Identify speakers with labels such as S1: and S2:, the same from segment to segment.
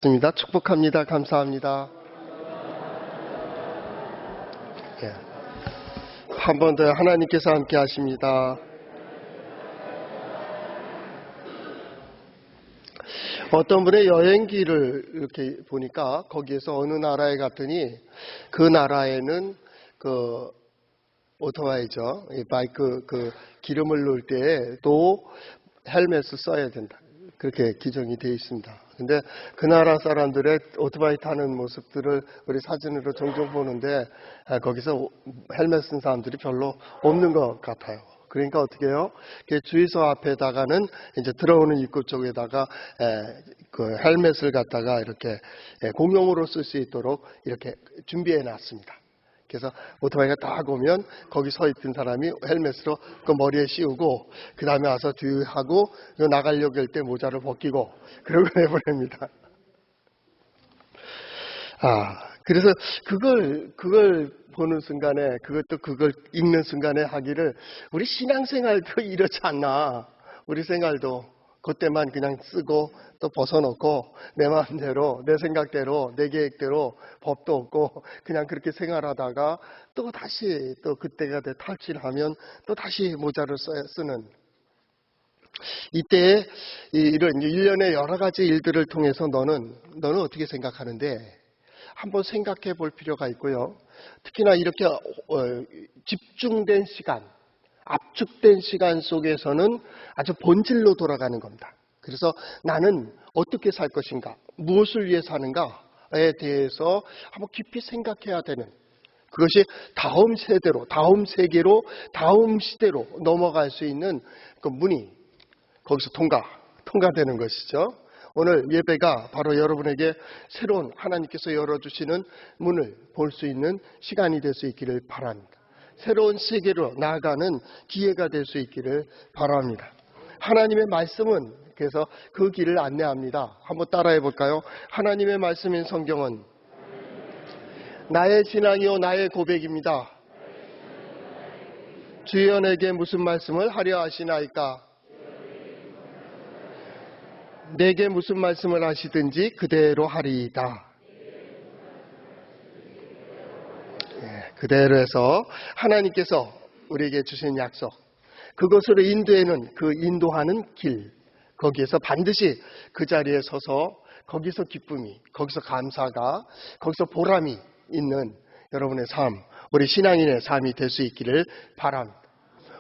S1: 축복합니다. 감사합니다. 예. 한 번 더 하나님께서 함께 하십니다. 어떤 분의 여행기를 이렇게 보니까 거기에서 어느 나라에 갔더니 그 나라에는 그 오토바이죠. 바이크 기름을 넣을 때 또 헬멧을 써야 된다. 그렇게 규정이 되어 있습니다. 근데 그 나라 사람들의 오토바이 타는 모습들을 우리 사진으로 종종 보는데 거기서 헬멧 쓴 사람들이 별로 없는 것 같아요. 그러니까 어떻게 해요? 주유소 앞에다가는 이제 들어오는 입구 쪽에다가 그 헬멧을 갖다가 이렇게 공용으로 쓸 수 있도록 이렇게 준비해 놨습니다. 그래서 오토바이가 딱 오면 거기 서 있던 사람이 헬멧으로 그 머리에 씌우고 그 다음에 와서 뒤하고 나가려고 할 때 모자를 벗기고 그러고 내보냅니다. 그래서 그걸 보는 순간에 그걸 읽는 순간에 하기를 우리 신앙생활도 이렇지 않나. 우리 생활도 그때만 그냥 쓰고 또 벗어놓고 내 마음대로 내 생각대로 내 계획대로 법도 없고 그냥 그렇게 생활하다가 또 다시 또 그때가 탈출하면 또 다시 모자를 쓰는 이때 이런 일련의 여러 가지 일들을 통해서 너는 어떻게 생각하는데 한번 생각해 볼 필요가 있고요. 특히나 이렇게 집중된 시간, 압축된 시간 속에서는 아주 본질로 돌아가는 겁니다. 그래서 나는 어떻게 살 것인가, 무엇을 위해 사는가에 대해서 한번 깊이 생각해야 되는 그것이 다음 세대로, 다음 세계로, 다음 시대로 넘어갈 수 있는 그 문이 거기서 통과되는 것이죠. 오늘 예배가 바로 여러분에게 새로운 하나님께서 열어주시는 문을 볼 수 있는 시간이 될 수 있기를 바랍니다. 새로운 세계로 나아가는 기회가 될 수 있기를 바랍니다. 하나님의 말씀은 그래서 그 길을 안내합니다. 한번 따라해 볼까요? 하나님의 말씀인 성경은 나의 신앙이요 나의 고백입니다. 주여 내게 무슨 말씀을 하려 하시나이까? 내게 무슨 말씀을 하시든지 그대로 하리이다. 그대로 해서 하나님께서 우리에게 주신 약속, 그것으로 인도하는 그 인도하는 길, 거기에서 반드시 그 자리에 서서 거기서 기쁨이, 거기서 감사가, 거기서 보람이 있는 여러분의 삶, 우리 신앙인의 삶이 될 수 있기를 바랍니다.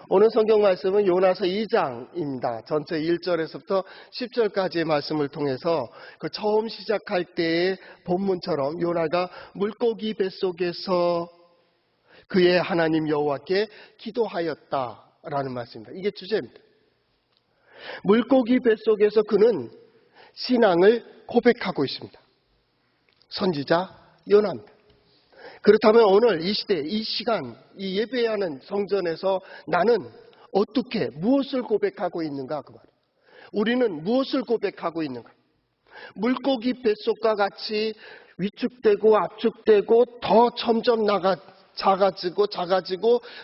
S1: 오늘 성경 말씀은 요나서 2장입니다. 전체 1절에서부터 10절까지의 말씀을 통해서 그 처음 시작할 때의 본문처럼 요나가 물고기 뱃속에서 그의 하나님 여호와께 기도하였다라는 말씀입니다. 이게 주제입니다. 물고기 뱃속에서 그는 신앙을 고백하고 있습니다. 선지자 요나입니다. 그렇다면 오늘 이 시대, 이 시간, 이 예배하는 성전에서 나는 어떻게, 무엇을 고백하고 있는가 그 말이에요. 우리는 무엇을 고백하고 있는가? 물고기 뱃속과 같이 위축되고 압축되고 더 점점 작아지고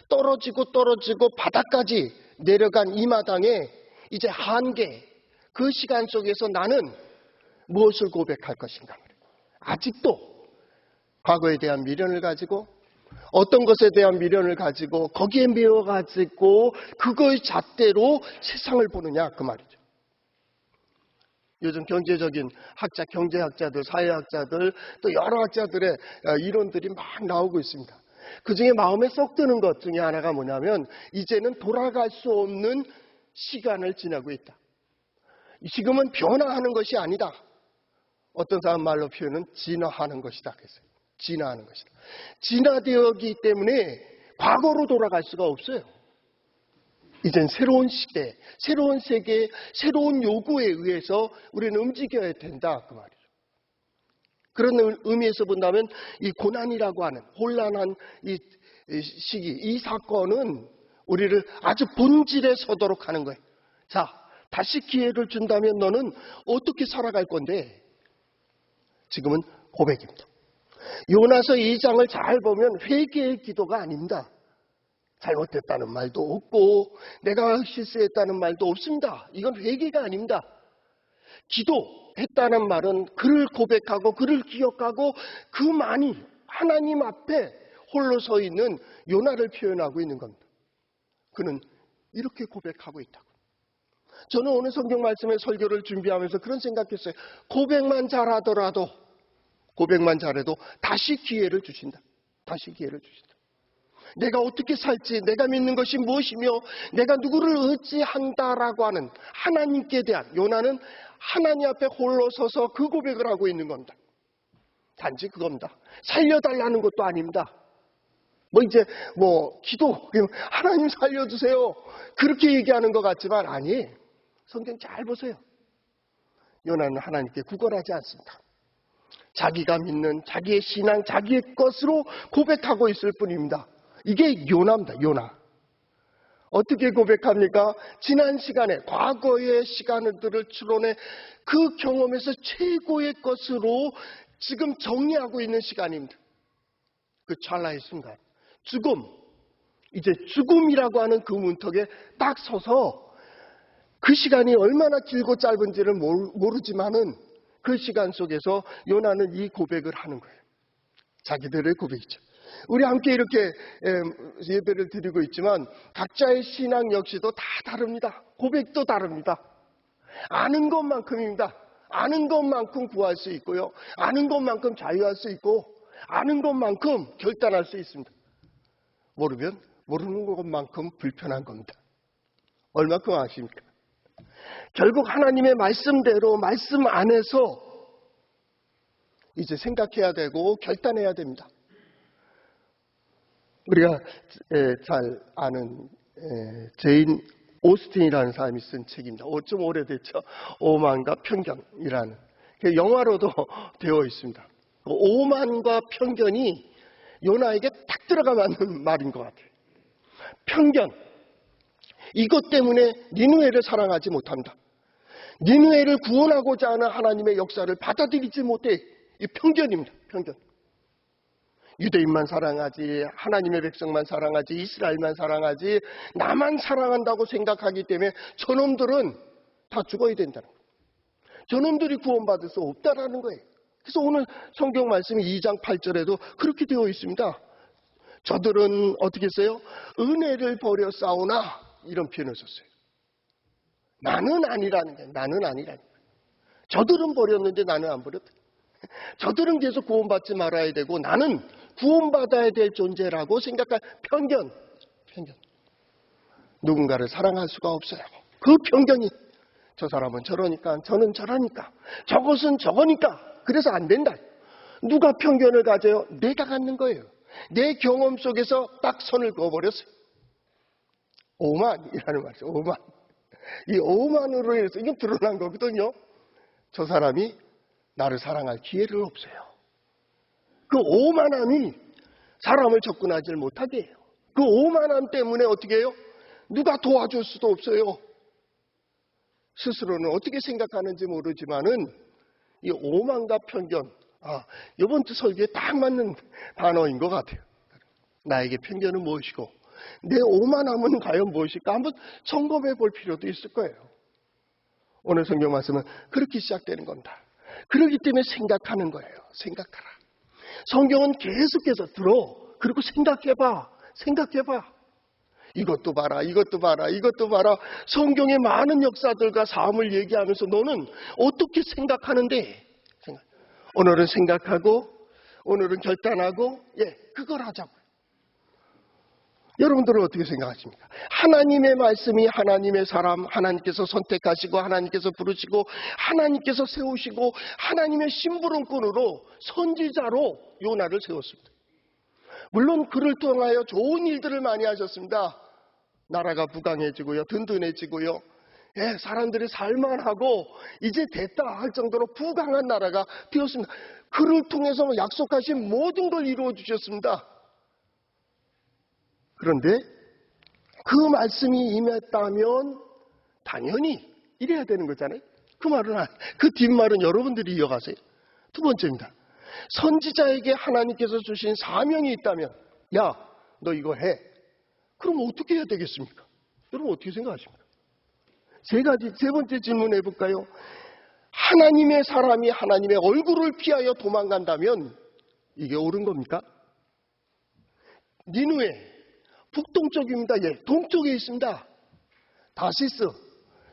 S1: 떨어지고 바닥까지 내려간 이 마당에 이제 한계, 그 시간 속에서 나는 무엇을 고백할 것인가? 아직도 과거에 대한 미련을 가지고 어떤 것에 대한 미련을 가지고 거기에 매여가지고 그거의 잣대로 세상을 보느냐 그 말이죠. 요즘 경제적인 학자, 경제학자들, 사회학자들 또 여러 학자들의 이론들이 막 나오고 있습니다. 그중에 마음에 쏙 드는 것 중에 하나가 뭐냐면 이제는 돌아갈 수 없는 시간을 지나고 있다. 지금은 변화하는 것이 아니다. 어떤 사람 말로 표현은 진화하는 것이다 그랬어요. 진화하는 것이다. 진화되었기 때문에 과거로 돌아갈 수가 없어요. 이젠 새로운 시대, 새로운 세계, 새로운 요구에 의해서 우리는 움직여야 된다 그 말이죠. 그런 의미에서 본다면 이 고난이라고 하는 혼란한 이 시기, 이 사건은 우리를 아주 본질에 서도록 하는 거예요. 자, 다시 기회를 준다면 너는 어떻게 살아갈 건데? 지금은 고백입니다. 요나서 2장을 잘 보면 회개의 기도가 아닙니다. 잘못됐다는 말도 없고 내가 실수했다는 말도 없습니다. 이건 회개가 아닙니다. 기도했다는 말은 그를 고백하고 그를 기억하고 그만이 하나님 앞에 홀로 서 있는 요나를 표현하고 있는 겁니다. 그는 이렇게 고백하고 있다고. 저는 오늘 성경 말씀의 설교를 준비하면서 그런 생각했어요. 고백만 잘해도 다시 기회를 주신다. 다시 기회를 주신다. 내가 어떻게 살지, 내가 믿는 것이 무엇이며 내가 누구를 의지한다라고 하는 하나님께 대한, 요나는 하나님 앞에 홀로 서서 그 고백을 하고 있는 겁니다. 단지 그겁니다. 살려달라는 것도 아닙니다. 기도, 하나님 살려주세요, 그렇게 얘기하는 것 같지만 아니, 성경 잘 보세요. 요나는 하나님께 구걸하지 않습니다. 자기가 믿는 자기의 신앙, 자기의 것으로 고백하고 있을 뿐입니다. 이게 요나입니다. 요나. 어떻게 고백합니까? 지난 시간에, 과거의 시간들을 추론해 그 경험에서 최고의 것으로 지금 정리하고 있는 시간입니다. 그 찰나의 순간, 이제 죽음이라고 하는 그 문턱에 딱 서서, 그 시간이 얼마나 길고 짧은지를 모르지만은 그 시간 속에서 요나는 이 고백을 하는 거예요. 자기들의 고백이죠. 우리 함께 이렇게 예배를 드리고 있지만 각자의 신앙 역시도 다 다릅니다. 고백도 다릅니다. 아는 것만큼입니다. 아는 것만큼 구할 수 있고요. 아는 것만큼 자유할 수 있고, 아는 것만큼 결단할 수 있습니다. 모르면 모르는 것만큼 불편한 겁니다. 얼마큼 아십니까? 결국 하나님의 말씀대로, 말씀 안에서 이제 생각해야 되고 결단해야 됩니다. 우리가 잘 아는 제인 오스틴이라는 사람이 쓴 책입니다. 좀 오래됐죠. 오만과 편견이라는. 영화로도 되어 있습니다. 오만과 편견이 요나에게 딱 들어가 맞는 말인 것 같아요. 편견. 이것 때문에 니느웨를 사랑하지 못한다. 니느웨를 구원하고자 하는 하나님의 역사를 받아들이지 못해. 이 편견입니다. 편견. 유대인만 사랑하지, 하나님의 백성만 사랑하지, 이스라엘만 사랑하지, 나만 사랑한다고 생각하기 때문에 저놈들은 다 죽어야 된다는 거예요. 저놈들이 구원받을 수 없다라는 거예요. 그래서 오늘 성경 말씀이 2장 8절에도 그렇게 되어 있습니다. 저들은 어떻게 했어요? 은혜를 버려 싸우나, 이런 표현을 썼어요. 나는 아니라는 거예요. 나는 아니라는 거예요. 저들은 버렸는데 나는 안 버렸다. 저들은 계속 구원받지 말아야 되고 나는 구원받아야 될 존재라고 생각할 편견. 누군가를 사랑할 수가 없어요. 그 편견이, 저 사람은 저러니까, 저는 저러니까, 저것은 저거니까, 그래서 안 된다. 누가 편견을 가져요? 내가 갖는 거예요. 내 경험 속에서 딱 선을 그어버렸어요. 오만이라는 말이죠. 오만. 이 오만으로 해서 이게 드러난 거거든요. 저 사람이 나를 사랑할 기회를 없어요. 그 오만함이 사람을 접근하지 못하게 해요. 그 오만함 때문에 어떻게 해요? 누가 도와줄 수도 없어요. 스스로는 어떻게 생각하는지 모르지만은 이 오만과 편견, 이번 주 설교에 딱 맞는 단어인 것 같아요. 나에게 편견은 무엇이고 내 오만함은 과연 무엇일까? 한번 점검해 볼 필요도 있을 거예요. 오늘 성경 말씀은 그렇게 시작되는 겁니다. 그렇기 때문에 생각하는 거예요. 생각하라. 성경은 계속해서 들어. 그리고 생각해봐. 이것도 봐라, 이것도 봐라, 이것도 봐라. 성경의 많은 역사들과 삶을 얘기하면서 너는 어떻게 생각하는데? 오늘은 생각하고, 오늘은 결단하고, 그걸 하자고요. 여러분들은 어떻게 생각하십니까? 하나님의 말씀이 하나님의 사람, 하나님께서 선택하시고 하나님께서 부르시고 하나님께서 세우시고 하나님의 심부름꾼으로 선지자로 요나를 세웠습니다. 물론 그를 통하여 좋은 일들을 많이 하셨습니다. 나라가 부강해지고요, 든든해지고요, 사람들이 살만하고 이제 됐다 할 정도로 부강한 나라가 되었습니다. 그를 통해서 약속하신 모든 걸 이루어 주셨습니다. 그런데 그 말씀이 임했다면 당연히 이래야 되는 거잖아요. 그 뒷말은 여러분들이 이어가세요. 두 번째입니다. 선지자에게 하나님께서 주신 사명이 있다면, 야, 너 이거 해. 그럼 어떻게 해야 되겠습니까? 여러분 어떻게 생각하십니까? 세 번째 질문 해볼까요? 하나님의 사람이 하나님의 얼굴을 피하여 도망간다면 이게 옳은 겁니까? 니누에 북동쪽입니다. 예, 동쪽에 있습니다. 다시스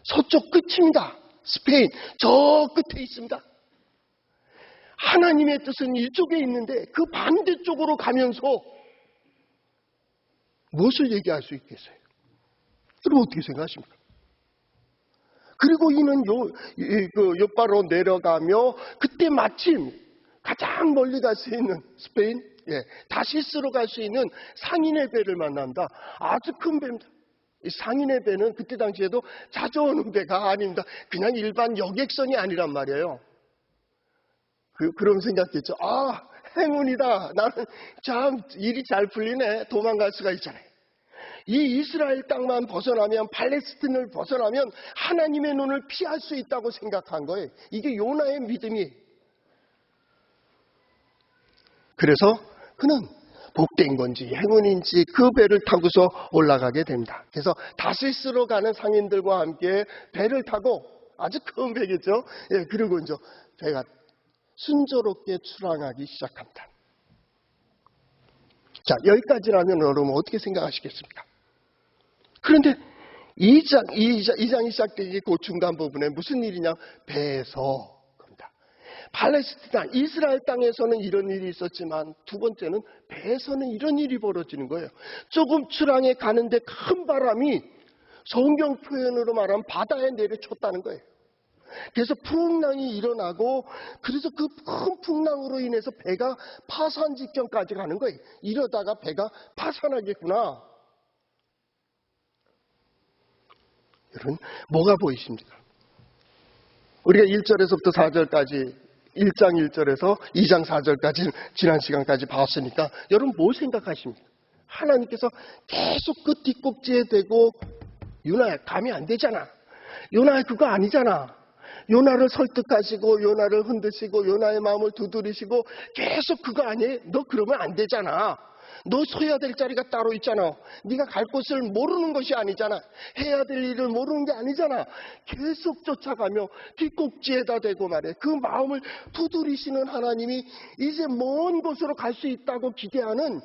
S1: 서쪽 끝입니다. 스페인 저 끝에 있습니다. 하나님의 뜻은 이쪽에 있는데 그 반대쪽으로 가면서 무엇을 얘기할 수 있겠어요? 여러분 어떻게 생각하십니까? 그리고 이는 요바로 내려가며 그때 마침 가장 멀리 갈 수 있는 스페인, 다시스로 갈 수 있는 상인의 배를 만난다. 아주 큰 배입니다. 이 상인의 배는 그때 당시에도 자주 오는 배가 아닙니다. 그냥 일반 여객선이 아니란 말이에요. 그럼 생각했죠. 아, 행운이다. 나는 참 일이 잘 풀리네. 도망갈 수가 있잖아요. 이 이스라엘 땅만 벗어나면, 팔레스틴을 벗어나면 하나님의 눈을 피할 수 있다고 생각한 거예요. 이게 요나의 믿음이에요. 그래서 그는 복된 건지 행운인지 그 배를 타고서 올라가게 됩니다. 그래서 다시스로 가는 상인들과 함께 배를 타고, 아주 큰 배겠죠. 예, 그리고 이제 배가 순조롭게 출항하기 시작합니다. 자, 여기까지라면 여러분 어떻게 생각하시겠습니까? 그런데 2장이 시작되기 그 중간 부분에 무슨 일이냐? 배에서 겁니다. 팔레스타인, 이스라엘 땅에서는 이런 일이 있었지만 두 번째는 배에서는 이런 일이 벌어지는 거예요. 조금 출항해 가는데 큰 바람이 성경 표현으로 말하면 바다에 내려쳤다는 거예요. 그래서 풍랑이 일어나고, 그래서 그 큰 풍랑으로 인해서 배가 파산 직전까지 가는 거예요. 이러다가 배가 파산하겠구나. 여러분, 뭐가 보이십니까? 우리가 1절에서부터 4절까지, 1장 1절에서 2장 4절까지 지난 시간까지 봤으니까 여러분 뭐 생각하십니까? 하나님께서 계속 그 뒷꼭지에 대고, 요나야 가면 안 되잖아. 요나야 그거 아니잖아. 요나를 설득하시고 요나를 흔드시고 요나의 마음을 두드리시고 계속 그거 아니에요? 너 그러면 안 되잖아. 너 서야 될 자리가 따로 있잖아. 네가 갈 곳을 모르는 것이 아니잖아. 해야 될 일을 모르는 게 아니잖아. 계속 쫓아가며 뒷꼭지에다 대고 말해. 그 마음을 두드리시는 하나님이 이제 먼 곳으로 갈 수 있다고 기대하는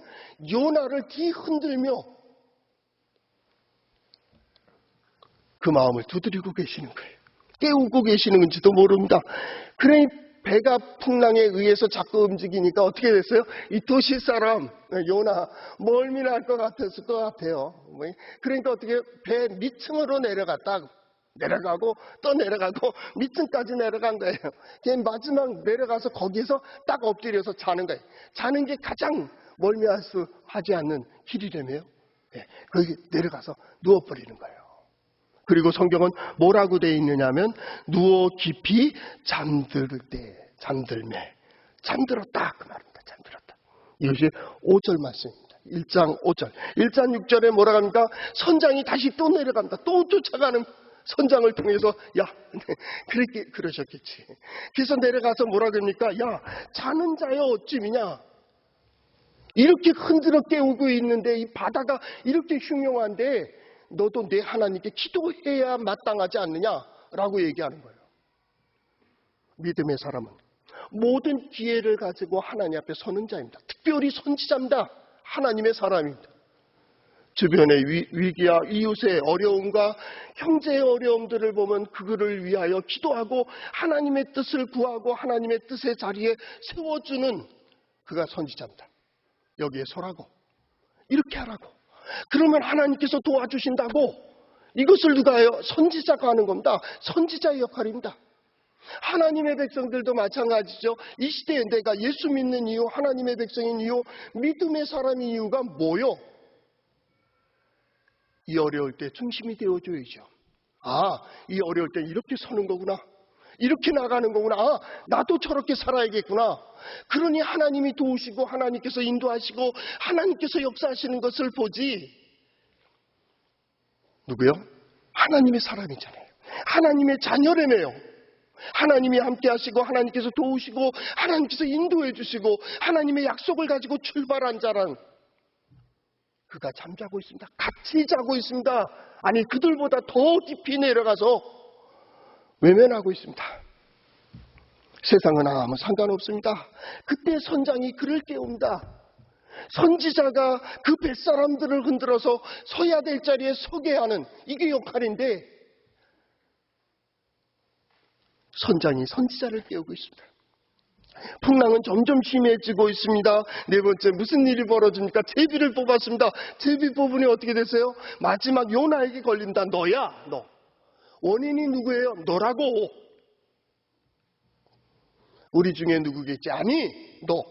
S1: 요나를 뒤흔들며 그 마음을 두드리고 계시는 거예요. 깨우고 계시는지도 모릅니다. 그러니 배가 풍랑에 의해서 자꾸 움직이니까 어떻게 됐어요? 이 도시 사람 요나 멀미날 것 같았을 것 같아요. 그러니까 어떻게 배 밑층으로 내려가고 또 내려가고 밑층까지 내려간 거예요. 마지막 내려가서 거기서 딱 엎드려서 자는 거예요. 자는 게 가장 멀미하지 않는 길이라며요. 거기 내려가서 누워버리는 거예요. 그리고 성경은 뭐라고 되어 있느냐면 누워 깊이 잠들 때 잠들었다 그 말입니다. 잠들었다. 이것이 5절 말씀입니다. 1장 5절. 1장 6절에 뭐라고 합니까? 선장이 다시 또 내려간다. 또 쫓아가는 선장을 통해서 그러셨겠지. 그래서 내려가서 뭐라고 합니까? 야, 자는 자여 어찌미냐? 이렇게 흔들어 깨우고 있는데 이 바다가 이렇게 흉흉한데 너도 내 하나님께 기도해야 마땅하지 않느냐라고 얘기하는 거예요. 믿음의 사람은 모든 기회를 가지고 하나님 앞에 서는 자입니다. 특별히 선지자입니다. 하나님의 사람입니다. 주변의 위기와 이웃의 어려움과 형제의 어려움들을 보면 그거를 위하여 기도하고 하나님의 뜻을 구하고 하나님의 뜻의 자리에 세워주는 그가 선지자입니다. 여기에 서라고, 이렇게 하라고. 그러면 하나님께서 도와주신다고. 이것을 누가 해요? 선지자가 하는 겁니다. 선지자의 역할입니다. 하나님의 백성들도 마찬가지죠. 이 시대에 내가 예수 믿는 이유, 하나님의 백성인 이유, 믿음의 사람인 이유가 뭐요? 이 어려울 때 중심이 되어줘야죠. 아, 이 어려울 때 이렇게 서는 거구나. 이렇게 나가는 거구나. 아, 나도 저렇게 살아야겠구나. 그러니 하나님이 도우시고 하나님께서 인도하시고 하나님께서 역사하시는 것을 보지. 누구요? 하나님의 사람이잖아요. 하나님의 자녀라며요. 하나님이 함께 하시고 하나님께서 도우시고 하나님께서 인도해 주시고 하나님의 약속을 가지고 출발한 자란 그가 잠자고 있습니다. 같이 자고 있습니다. 아니 그들보다 더 깊이 내려가서 외면하고 있습니다. 세상은 아무 상관없습니다. 그때 선장이 그를 깨웁니다. 선지자가 그 뱃사람들을 흔들어서 서야 될 자리에 서게 하는 이게 역할인데 선장이 선지자를 깨우고 있습니다. 풍랑은 점점 심해지고 있습니다. 네 번째, 무슨 일이 벌어집니까? 제비를 뽑았습니다. 제비 뽑으니 어떻게 됐어요? 마지막 요나에게 걸린다. 너야, 너. 원인이 누구예요? 너라고. 우리 중에 누구겠지? 아니, 너.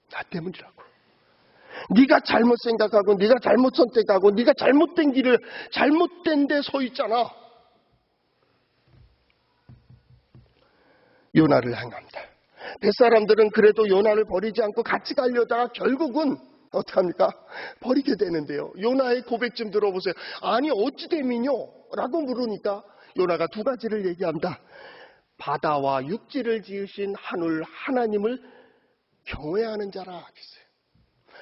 S1: 나 때문이라고. 네가 잘못 생각하고 네가 잘못 선택하고 네가 잘못된 길을 잘못된 데 서 있잖아. 요나를 향합니다. 뱃사람들은 그래도 요나를 버리지 않고 같이 가려다가 결국은 어떡합니까? 버리게 되는데요. 요나의 고백 좀 들어보세요. 아니 어찌 됨이뇨? 라고 물으니까 요나가 두 가지를 얘기합니다. 바다와 육지를 지으신 하늘 하나님을 경외하는 자라 하겠어요.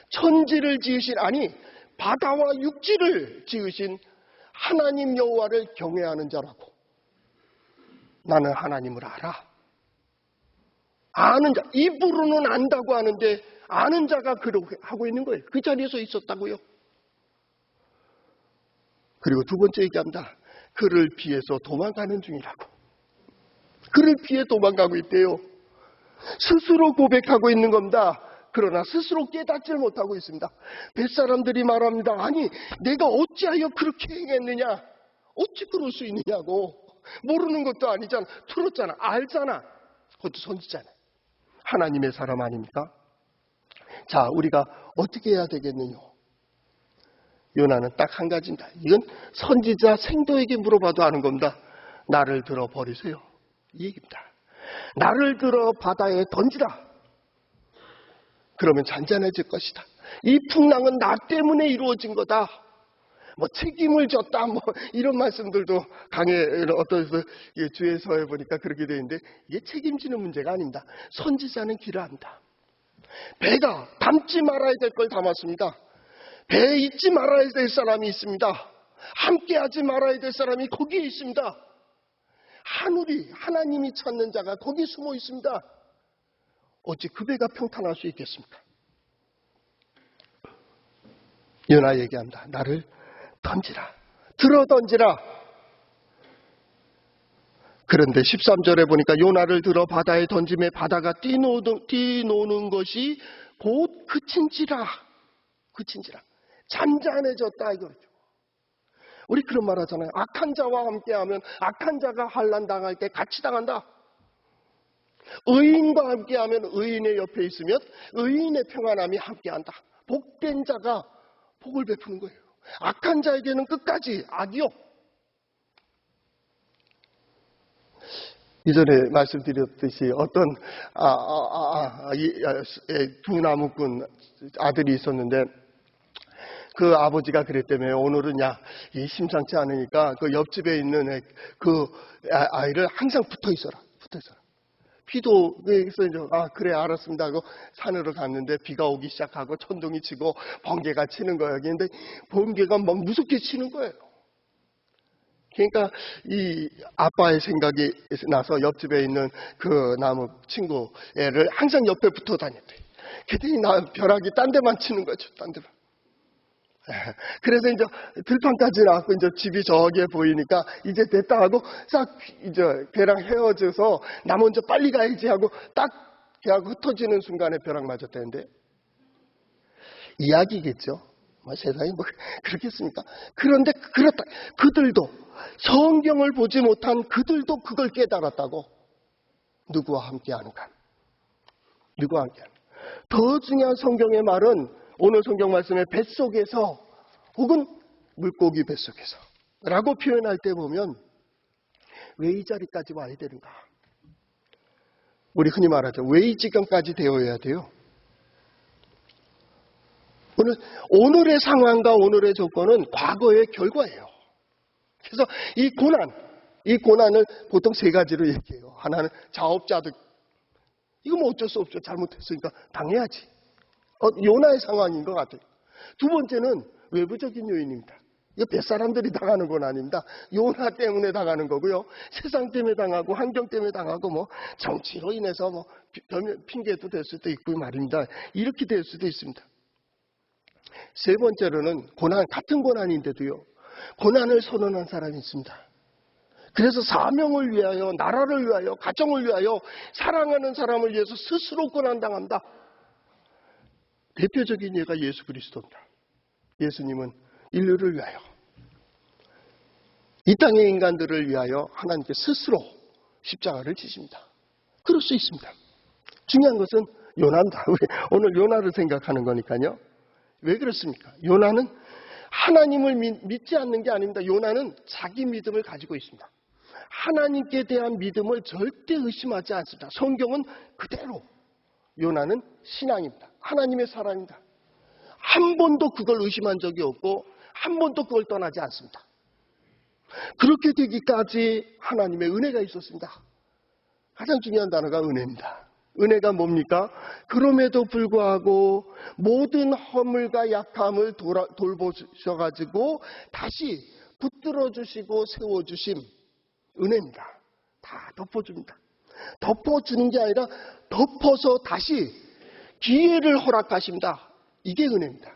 S1: 천지를 지으신, 아니 바다와 육지를 지으신 하나님 여호와를 경외하는 자라고. 나는 하나님을 알아. 아는 자, 입으로는 안다고 하는데 아는 자가 그렇게 하고 있는 거예요. 그 자리에서 있었다고요. 그리고 두 번째 얘기합니다. 그를 피해서 도망가는 중이라고. 그를 피해 도망가고 있대요. 스스로 고백하고 있는 겁니다. 그러나 스스로 깨닫지를 못하고 있습니다. 뱃사람들이 말합니다. 아니 내가 어찌하여 그렇게 행했느냐? 어찌 그럴 수 있느냐고. 모르는 것도 아니잖아. 들었잖아. 알잖아. 그것도 선지잖아. 하나님의 사람 아닙니까? 자, 우리가 어떻게 해야 되겠느냐? 요나는 딱 한 가지입니다. 이건 선지자 생도에게 물어봐도 아는 겁니다. 나를 들어 버리세요. 이 얘기입니다. 나를 들어 바다에 던지라. 그러면 잔잔해질 것이다. 이 풍랑은 나 때문에 이루어진 거다. 뭐 책임을 졌다. 뭐 이런 말씀들도 강에 어떤 주에서에 보니까 그렇게 되어 있는데 이게 책임지는 문제가 아닙니다. 선지자는 길을 압니다. 배가 담지 말아야 될 걸 담았습니다. 배에 잊지 말아야 될 사람이 있습니다. 함께하지 말아야 될 사람이 거기에 있습니다. 하늘이 하나님이 찾는 자가 거기 숨어 있습니다. 어찌 그 배가 평탄할 수 있겠습니까? 요나 얘기합니다. 나를 던지라. 들어 던지라. 그런데 13절에 보니까 요나를 들어 바다에 던짐에 바다가 뛰노는 것이 곧 그친지라. 그친지라. 잔잔해졌다 이거죠. 우리 그런 말 하잖아요. 악한 자와 함께하면 악한 자가 환난 당할 때 같이 당한다. 의인과 함께하면 의인의 옆에 있으면 의인의 평안함이 함께한다. 복된 자가 복을 베푸는 거예요. 악한 자에게는 끝까지 악이요. 이전에 말씀드렸듯이 어떤 두 나무꾼 아들이 있었는데 그 아버지가 그랬다며 오늘은 이 심상치 않으니까 그 옆집에 있는 그 아이를 항상 붙어 있어라. 비도 그래서 이제 그래 알았습니다 하고 산으로 갔는데 비가 오기 시작하고 천둥이 치고 번개가 치는 거예요. 근데 번개가 막 무섭게 치는 거예요. 그러니까 이 아빠의 생각이 나서 옆집에 있는 그 나무 친구 애를 항상 옆에 붙어 다녔대. 그랬더니 벼락이 딴 데만 치는 거죠. 딴 데만. 그래서 이제 들판까지 나왔고 이제 집이 저기에 보이니까 이제 됐다 하고 싹 이제 걔랑 헤어져서 나 먼저 빨리 가야지 하고 딱 걔하고 흩어지는 순간에 벼락 맞았다는데 이야기겠죠. 뭐 세상이 뭐 그렇겠습니까? 그런데 그렇다. 그들도 성경을 보지 못한 그들도 그걸 깨달았다고. 누구와 함께하는가? 누구와 함께하는가? 더 중요한 성경의 말은 오늘 성경 말씀의 뱃속에서 혹은 물고기 뱃속에서 라고 표현할 때 보면 왜 이 자리까지 와야 되는가? 우리 흔히 말하죠. 왜 이 지경까지 되어야 돼요? 오늘의 상황과 오늘의 조건은 과거의 결과예요. 그래서 이 고난을 보통 세 가지로 얘기해요. 하나는 자업자득. 이거 뭐 어쩔 수 없죠. 잘못했으니까 당해야지. 요나의 상황인 것 같아요. 두 번째는 외부적인 요인입니다. 이거 뱃사람들이 당하는 건 아닙니다. 요나 때문에 당하는 거고요. 세상 때문에 당하고 환경 때문에 당하고 뭐 정치로 인해서 뭐 핑계도 될 수도 있고 말입니다. 이렇게 될 수도 있습니다. 세 번째로는 고난, 같은 고난인데도요. 고난을 선언한 사람이 있습니다. 그래서 사명을 위하여, 나라를 위하여, 가정을 위하여, 사랑하는 사람을 위해서 스스로 고난당한다. 대표적인 예가 예수 그리스도입니다. 예수님은 인류를 위하여, 이 땅의 인간들을 위하여 하나님께 스스로 십자가를 지십니다. 그럴 수 있습니다. 중요한 것은 요나입니다. 오늘 요나를 생각하는 거니까요. 왜 그렇습니까? 요나는 하나님을 믿지 않는 게 아닙니다. 요나는 자기 믿음을 가지고 있습니다. 하나님께 대한 믿음을 절대 의심하지 않습니다. 성경은 그대로 요나는 신앙입니다. 하나님의 사람입니다. 한 번도 그걸 의심한 적이 없고 한 번도 그걸 떠나지 않습니다. 그렇게 되기까지 하나님의 은혜가 있었습니다. 가장 중요한 단어가 은혜입니다. 은혜가 뭡니까? 그럼에도 불구하고 모든 허물과 약함을 돌보셔가지고 다시 붙들어 주시고 세워주심, 은혜입니다. 다 덮어줍니다. 덮어주는 게 아니라 덮어서 다시 기회를 허락하십니다. 이게 은혜입니다.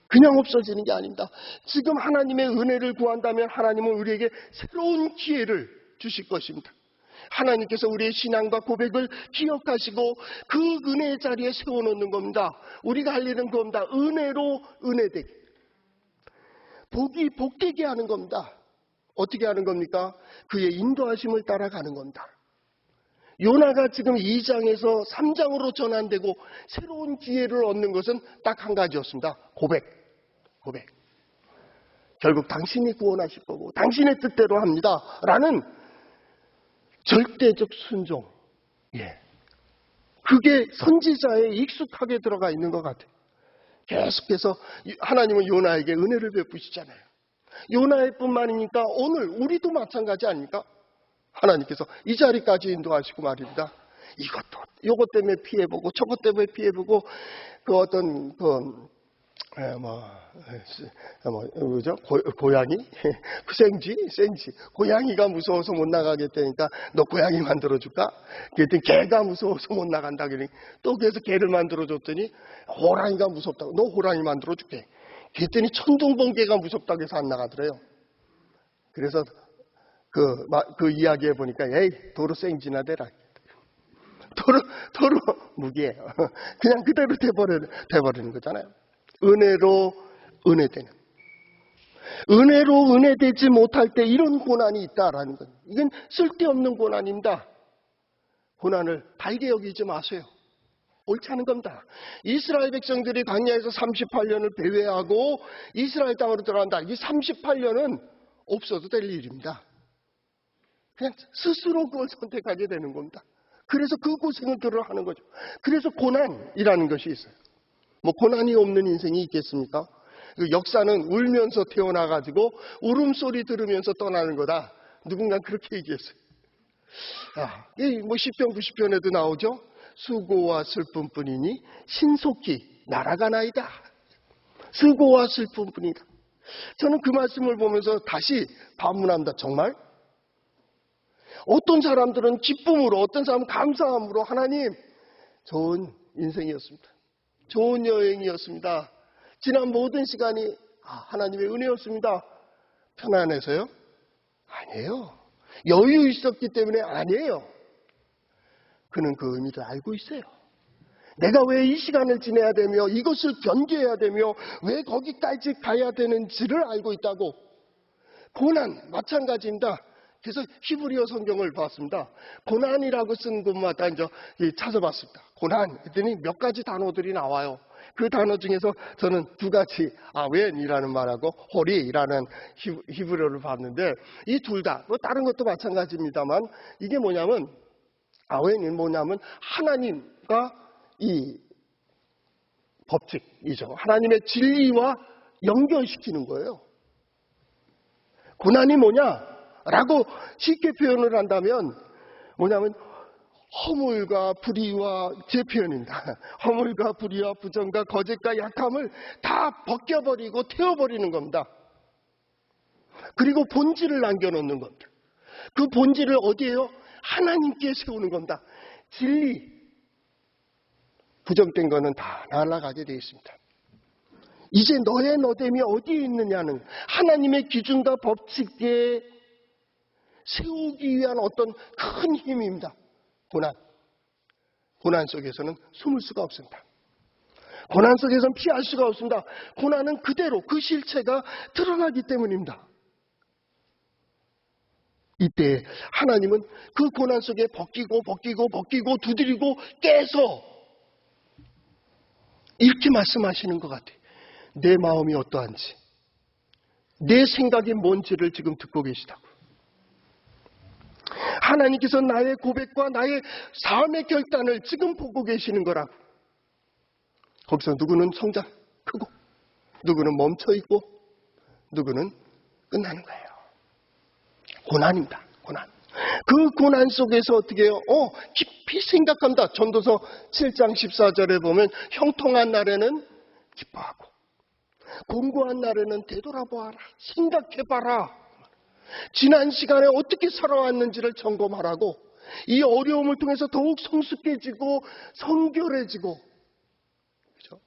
S1: 그냥 없어지는 게 아닙니다. 지금 하나님의 은혜를 구한다면 하나님은 우리에게 새로운 기회를 주실 것입니다. 하나님께서 우리의 신앙과 고백을 기억하시고 그 은혜의 자리에 세워놓는 겁니다. 우리가 할 일은 그겁니다. 은혜로 은혜되게. 복이 복되게 하는 겁니다. 어떻게 하는 겁니까? 그의 인도하심을 따라가는 겁니다. 요나가 지금 2장에서 3장으로 전환되고 새로운 기회를 얻는 것은 딱 한 가지였습니다. 고백. 결국 당신이 구원하실 거고 당신의 뜻대로 합니다. 라는 절대적 순종. 그게 선지자에 익숙하게 들어가 있는 것 같아요. 계속해서 하나님은 요나에게 은혜를 베푸시잖아요. 요나의 뿐만이니까 오늘 우리도 마찬가지 아닙니까? 하나님께서 이 자리까지 인도하시고 말입니다. 이것 때문에 피해보고 저것 때문에 피해보고 그 어떤 고양이? 생쥐. 고양이가 무서워서 못 나가겠다니까 너 고양이 만들어줄까? 그랬더니 개가 무서워서 못 나간다. 그러니 또 그래서 개를 만들어줬더니 호랑이가 무섭다고 너 호랑이 만들어줄게. 그랬더니 천둥번개가 무섭다고 해서 안 나가더래요. 그래서 그 이야기 해보니까 에이 도로 생쥐나 되라. 도로 무기예요. 그냥 그대로 돼버리는 거잖아요. 은혜로 은혜되는. 은혜로 은혜되지 못할 때 이런 고난이 있다라는 것. 이건 쓸데없는 고난입니다. 고난을 달게 여기지 마세요. 옳지 않은 겁니다. 이스라엘 백성들이 광야에서 38년을 배회하고 이스라엘 땅으로 들어간다. 이 38년은 없어도 될 일입니다. 그냥 스스로 그걸 선택하게 되는 겁니다. 그래서 그 고생을 들어 하는 거죠. 그래서 고난이라는 것이 있어요. 뭐 고난이 없는 인생이 있겠습니까? 역사는 울면서 태어나가지고 울음소리 들으면서 떠나는 거다. 누군가 그렇게 얘기했어요. 뭐 시편 90편에도 나오죠. 수고와 슬픔뿐이니 신속히 날아가나이다. 수고와 슬픔뿐이다. 저는 그 말씀을 보면서 다시 반문합니다. 정말? 어떤 사람들은 기쁨으로, 어떤 사람은 감사함으로 하나님 좋은 인생이었습니다. 좋은 여행이었습니다. 지난 모든 시간이 하나님의 은혜였습니다. 편안해서요? 아니에요. 여유 있었기 때문에 아니에요. 그는 그 의미를 알고 있어요. 내가 왜 이 시간을 지내야 되며 이것을 견뎌야 되며 왜 거기까지 가야 되는지를 알고 있다고. 고난 마찬가지입니다. 그래서 히브리어 성경을 봤습니다. 고난이라고 쓴 곳마다 이제 찾아봤습니다. 고난 했더니 몇 가지 단어들이 나와요. 그 단어 중에서 저는 두 가지 웬이라는 말하고 호리라는 히브리어를 봤는데 이 둘 다 뭐 다른 것도 마찬가지입니다만 이게 뭐냐면 웬이 뭐냐면 하나님과 이 법칙이죠. 하나님의 진리와 연결시키는 거예요. 고난이 뭐냐? 라고 쉽게 표현을 한다면 뭐냐면 허물과 불의와 제 표현입니다. 허물과 불의와 부정과 거짓과 약함을 다 벗겨버리고 태워버리는 겁니다. 그리고 본질을 남겨놓는 겁니다. 그 본질을 어디에요? 하나님께 세우는 겁니다. 진리, 부정된 거는 다 날아가게 되어 있습니다. 이제 너의 너됨이 어디에 있느냐는 하나님의 기준과 법칙에 세우기 위한 어떤 큰 힘입니다. 고난 속에서는 숨을 수가 없습니다. 고난 속에서는 피할 수가 없습니다. 고난은 그대로 그 실체가 드러나기 때문입니다. 이때 하나님은 그 고난 속에 벗기고 두드리고 깨서 이렇게 말씀하시는 것 같아요. 내 마음이 어떠한지, 내 생각이 뭔지를 지금 듣고 계시다고. 하나님께서 나의 고백과 나의 삶의 결단을 지금 보고 계시는 거라고. 거기서 누구는 성장 크고 누구는 멈춰있고 누구는 끝나는 거예요. 고난입니다. 고난. 그 고난 속에서 어떻게 해요? 깊이 생각합니다. 전도서 7장 14절에 보면 형통한 날에는 기뻐하고 공고한 날에는 되돌아보아라. 생각해봐라. 지난 시간에 어떻게 살아왔는지를 점검하라고. 이 어려움을 통해서 더욱 성숙해지고 성결해지고. 그렇죠?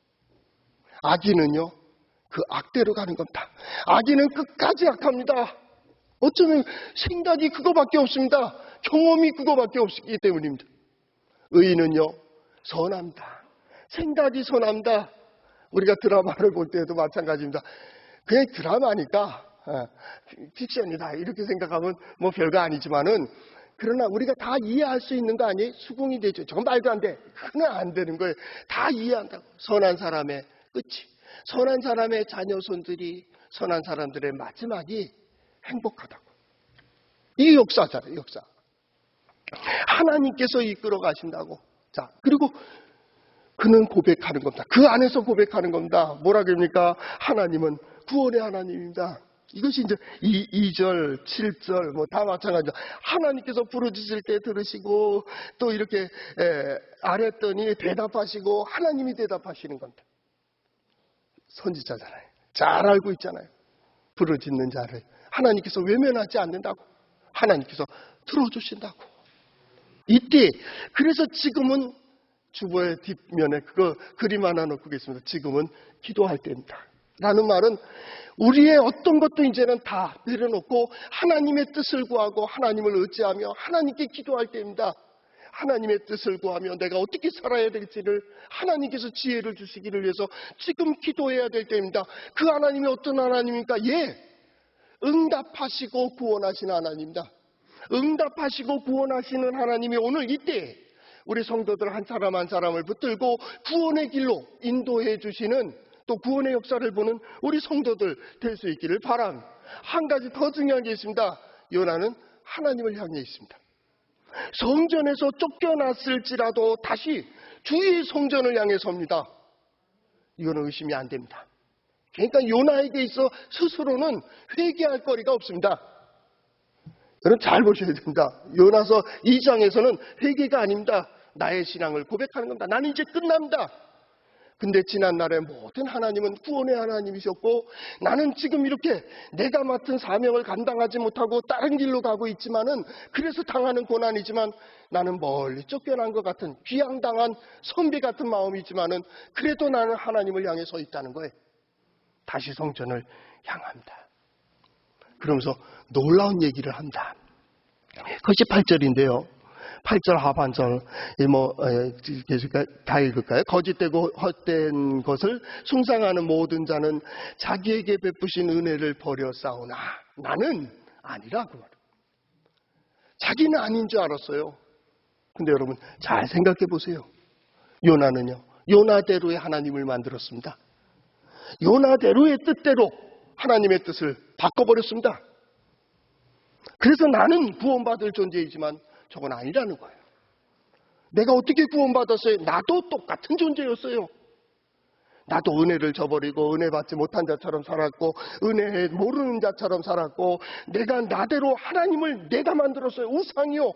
S1: 악인은요, 그 악대로 가는 겁니다. 악인은 끝까지 악합니다. 어쩌면 생각이 그거밖에 없습니다. 경험이 그거밖에 없기 때문입니다. 의인은요, 선합니다. 생각이 선합니다. 우리가 드라마를 볼 때도 마찬가지입니다. 그냥 드라마니까 픽션이다 이렇게 생각하면 뭐 별거 아니지만은, 그러나 우리가 다 이해할 수 있는 거 아니에요? 수긍이 되죠. 저건 말도 안 돼. 그건 안 되는 거예요. 다 이해한다고. 선한 사람의 끝이, 선한 사람의 자녀손들이, 선한 사람들의 마지막이 행복하다고. 이 역사잖아요. 역사. 하나님께서 이끌어 가신다고. 자, 그리고 그는 고백하는 겁니다. 그 안에서 고백하는 겁니다. 뭐라 그럽니까? 하나님은 구원의 하나님입니다. 이것이 이제 2절, 7절 뭐 다 마찬가지죠. 하나님께서 부르짖을 때 들으시고 또 이렇게 아랬더니 대답하시고 하나님이 대답하시는 겁니다. 선지자잖아요. 잘 알고 있잖아요. 부르짖는 자를 하나님께서 외면하지 않는다고. 하나님께서 들어주신다고. 이때 그래서 지금은 주보의 뒷면에 그거 그림 하나 놓고 계십니다. 지금은 기도할 때입니다. 라는 말은 우리의 어떤 것도 이제는 다 내려놓고 하나님의 뜻을 구하고 하나님을 의지하며 하나님께 기도할 때입니다. 하나님의 뜻을 구하며 내가 어떻게 살아야 될지를 하나님께서 지혜를 주시기를 위해서 지금 기도해야 될 때입니다. 그 하나님이 어떤 하나님입니까? 응답하시고 구원하시는 하나님입니다. 응답하시고 구원하시는 하나님이 오늘 이때 우리 성도들 한 사람 한 사람을 붙들고 구원의 길로 인도해 주시는, 또 구원의 역사를 보는 우리 성도들 될 수 있기를 바랍니다. 한 가지 더 중요한 게 있습니다. 요나는 하나님을 향해 있습니다. 성전에서 쫓겨났을지라도 다시 주의 성전을 향해 섭니다. 이거는 의심이 안 됩니다. 그러니까 요나에게 있어 스스로는 회개할 거리가 없습니다. 여러분 잘 보셔야 됩니다. 요나서 2장에서는 회개가 아닙니다. 나의 신앙을 고백하는 겁니다. 나는 이제 끝납니다. 근데 지난날에 모든 하나님은 구원의 하나님이셨고 나는 지금 이렇게 내가 맡은 사명을 감당하지 못하고 다른 길로 가고 있지만은, 그래서 당하는 고난이지만 나는 멀리 쫓겨난 것 같은 귀양당한 선비 같은 마음이지만은 그래도 나는 하나님을 향해 서 있다는 거예요. 다시 성전을 향합니다. 그러면서 놀라운 얘기를 합니다. 그것이 8절인데요. 8절 하반절 다 읽을까요? 거짓되고 헛된 것을 숭상하는 모든 자는 자기에게 베푸신 은혜를 버려 싸우나 나는 아니라고. 자기는 아닌 줄 알았어요. 근데 여러분 잘 생각해 보세요. 요나는요, 요나대로의 하나님을 만들었습니다. 요나대로의 뜻대로 하나님의 뜻을 바꿔버렸습니다. 그래서 나는 구원받을 존재이지만 저건 아니라는 거예요. 내가 어떻게 구원받았어요? 나도 똑같은 존재였어요. 나도 은혜를 저버리고 은혜 받지 못한 자처럼 살았고 은혜 모르는 자처럼 살았고 내가 나대로 하나님을 내가 만들었어요. 우상이요.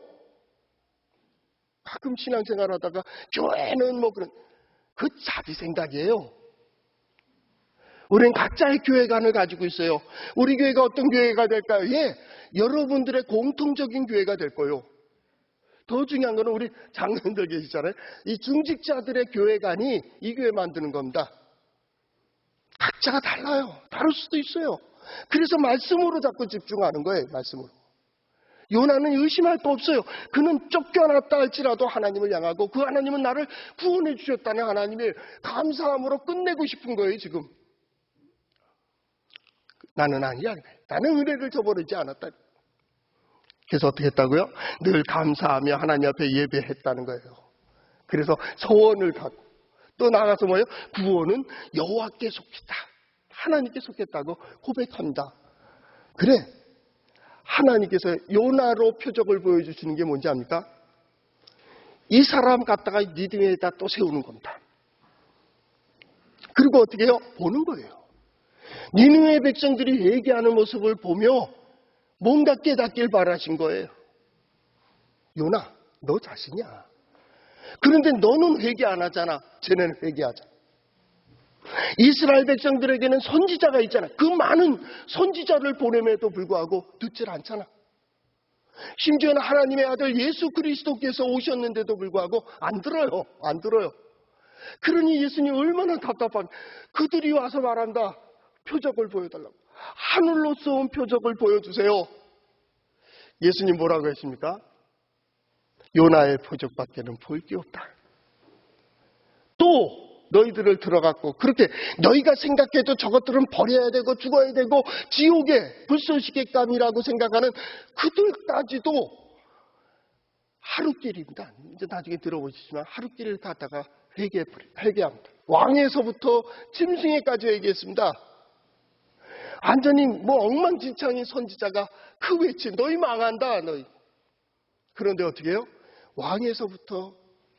S1: 가끔 신앙생활 하다가 교회는 뭐 그 자기 생각이에요. 우리는 각자의 교회관을 가지고 있어요. 우리 교회가 어떤 교회가 될까요? 예, 여러분들의 공통적인 교회가 될 거예요. 더 중요한 거는 우리 장로님들 계시잖아요. 이 중직자들의 교회관이 이 교회 만드는 겁니다. 각자가 달라요. 다를 수도 있어요. 그래서 말씀으로 자꾸 집중하는 거예요. 말씀으로. 요나는 의심할 거 없어요. 그는 쫓겨났다 할지라도 하나님을 향하고 그 하나님은 나를 구원해 주셨다는 하나님의 감사함으로 끝내고 싶은 거예요. 지금. 나는 아니야. 나는 은혜를 저버리지 않았다. 그래서 어떻게 했다고요? 늘 감사하며 하나님 앞에 예배했다는 거예요. 그래서 소원을 갖고 또 나가서 뭐예요? 구원은 여호와께 속했다. 하나님께 속했다고 고백합니다. 그래. 하나님께서 요나로 표적을 보여주시는 게 뭔지 압니까? 이 사람 갖다가 니느웨에다 또 세우는 겁니다. 그리고 어떻게 해요? 보는 거예요. 니느웨 백성들이 회개하는 모습을 보며 뭔가 깨닫길 바라신 거예요. 요나, 너 자신이야. 그런데 너는 회개 안 하잖아. 쟤네는 회개하잖아. 이스라엘 백성들에게는 선지자가 있잖아. 그 많은 선지자를 보냄에도 불구하고 듣질 않잖아. 심지어는 하나님의 아들 예수 그리스도께서 오셨는데도 불구하고 안 들어요. 안 들어요. 그러니 예수님 얼마나 답답한. 그들이 와서 말한다. 표적을 보여달라고. 하늘로서 온 표적을 보여주세요. 예수님 뭐라고 했습니까? 요나의 표적밖에는 볼 게 없다. 또 너희들을 들어갔고 그렇게 너희가 생각해도 저것들은 버려야 되고 죽어야 되고 지옥에 불쏘시개감이라고 생각하는 그들까지도 하루길입니다. 이제 나중에 들어보시지만 하루길을 가다가 회개합니다. 왕에서부터 짐승에까지 회개했습니다. 완전히 뭐 엉망진창인 선지자가 그 외치 너희 망한다 너희. 그런데 어떻게 해요? 왕에서부터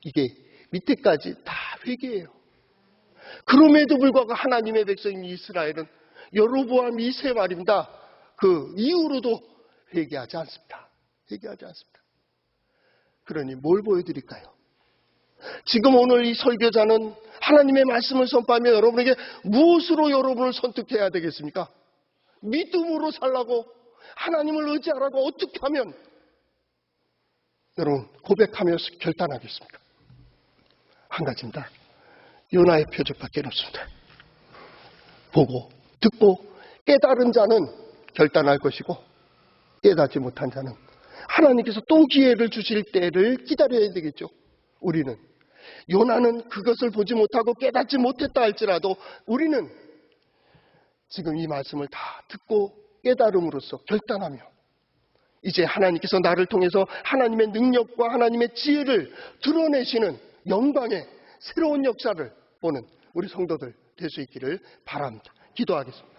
S1: 이게 밑에까지 다 회개해요. 그럼에도 불구하고 하나님의 백성인 이스라엘은 여로보암 2세 말입니다. 그 이후로도 회개하지 않습니다. 회개하지 않습니다. 그러니 뭘 보여드릴까요? 지금 오늘 이 설교자는 하나님의 말씀을 선포하며 여러분에게 무엇으로 여러분을 선택해야 되겠습니까? 믿음으로 살라고 하나님을 의지하라고 어떻게 하면 여러분 고백하면서 결단하겠습니까? 한 가지입니다. 요나의 표적밖에 없습니다. 보고 듣고 깨달은 자는 결단할 것이고 깨닫지 못한 자는 하나님께서 또 기회를 주실 때를 기다려야 되겠죠. 우리는 요나는 그것을 보지 못하고 깨닫지 못했다 할지라도 우리는 지금 이 말씀을 다 듣고 깨달음으로써 결단하며 이제 하나님께서 나를 통해서 하나님의 능력과 하나님의 지혜를 드러내시는 영광의 새로운 역사를 보는 우리 성도들 될 수 있기를 바랍니다. 기도하겠습니다.